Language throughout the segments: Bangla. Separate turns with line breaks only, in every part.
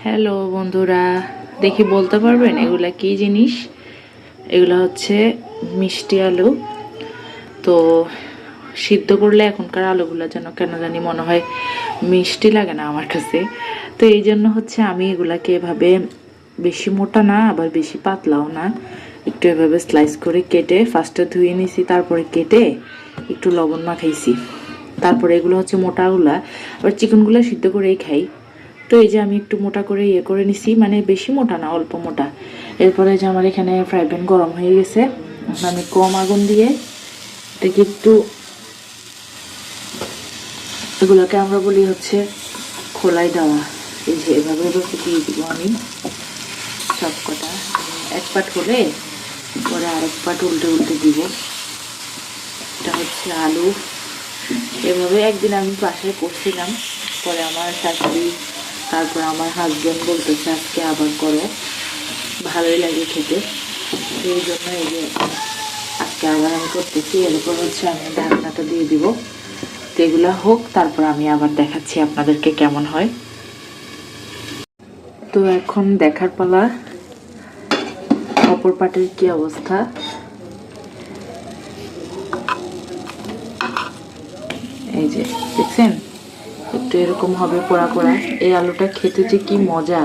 হ্যালো বন্ধুরা, দেখি বলতে পারবেন এগুলা কি জিনিস? এগুলা হচ্ছে মিষ্টি আলু। তো সিদ্ধ করলে এখনকার আলুগুলো যেন কেন জানি মনে হয় মিষ্টি লাগে না আমার কাছে। তো এই জন্য হচ্ছে আমি এগুলাকে এভাবে বেশি মোটা না আবার বেশি পাতলাও না, একটু এভাবে স্লাইস করে কেটে ফার্স্টে ধুয়ে নিছি, তারপরে কেটে একটু লবণ মাখাইছি। তারপরে এগুলো হচ্ছে মোটাগুলা, আবার চিকেনগুলো সিদ্ধ করেই খাই। তো এই যে আমি একটু মোটা করে করে নিছি, মানে বেশি মোটা না, অল্প মোটা। এরপরে যে আমার এখানে ফ্রাই প্যান গরম হয়ে গেছে, আমি কম আগুন দিয়ে এটাকে একটু, এগুলোকে আমরা বলি হচ্ছে খোলাই দেওয়া। এই যে এভাবে এভাবে দিয়ে দিব আমি সব কটা। এক পাট হলে পরে আরেক পাট উল্টে উল্টে দিব। এটা হচ্ছে আলু। এভাবে একদিন আমি বাসায় করছিলাম, পরে আমার শাশুড়ি তারপর আমার হাজব্যান্ড বলতেছে আজকে আবার করো, ভালোই লাগে খেতে। এই জন্য এই যে আজকে আবার আমি করতেছি। এরপর হচ্ছে আমি ঢাকনাটা দিয়ে দিব। তো এগুলো হোক, তারপর আমি আবার দেখাচ্ছি আপনাদেরকে কেমন হয়। তো এখন দেখার পালা অপর পাটের কি অবস্থা। এই যে দেখছেন, একটু এরকম হবে পোড়া পোড়া। এই আলুটা খেতে যে কি মজা,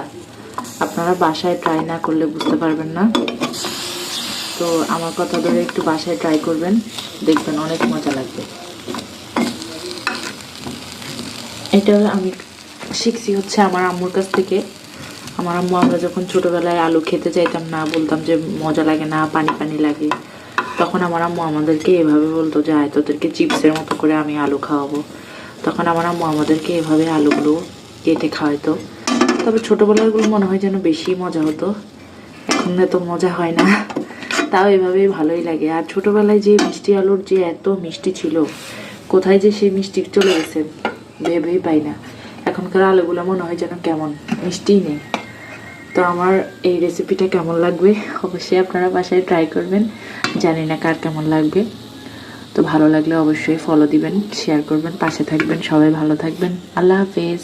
আপনারা বাসায় ট্রাই না করলে বুঝতে পারবেন না। তো আমার কথা ধরে একটু বাসায় ট্রাই করবেন, দেখবেন অনেক মজা লাগবে। এটা আমি শিখছি হচ্ছে আমার আম্মুর কাছ থেকে। আমার আম্মু, আমরা যখন ছোটোবেলায় আলু খেতে চাইতাম না, বলতাম যে মজা লাগে না, পানি পানি লাগে, তখন আমার আম্মু আমাদেরকে এভাবে বলতো যে আয় তোদেরকে চিপসের মতো করে আমি আলু খাওয়াবো। তখন আমার আম্মু আমাদেরকে এভাবে আলুগুলো কেটে খাওয়াইতো। তবে ছোটোবেলারগুলো মনে হয় যেন বেশি মজা হতো, এখন এত মজা হয় না, তাও এভাবেই ভালোই লাগে। আর ছোটোবেলায় যে মিষ্টি আলুর যে এত মিষ্টি ছিল, কোথায় যে সেই মিষ্টি চলে গেছে ভেবেই পাই না। এখনকার আলুগুলো মনে হয় যেন কেমন, মিষ্টিই নেই। তো আমার এই রেসিপিটা কেমন লাগবে অবশ্যই আপনারা বাসায় ট্রাই করবেন, জানি না কার কেমন লাগবে। তো ভালো লাগলে অবশ্যই ফলো দিবেন, শেয়ার করবেন, পাশে থাকবেন। সবাই ভালো থাকবেন। আল্লাহ হাফেজ।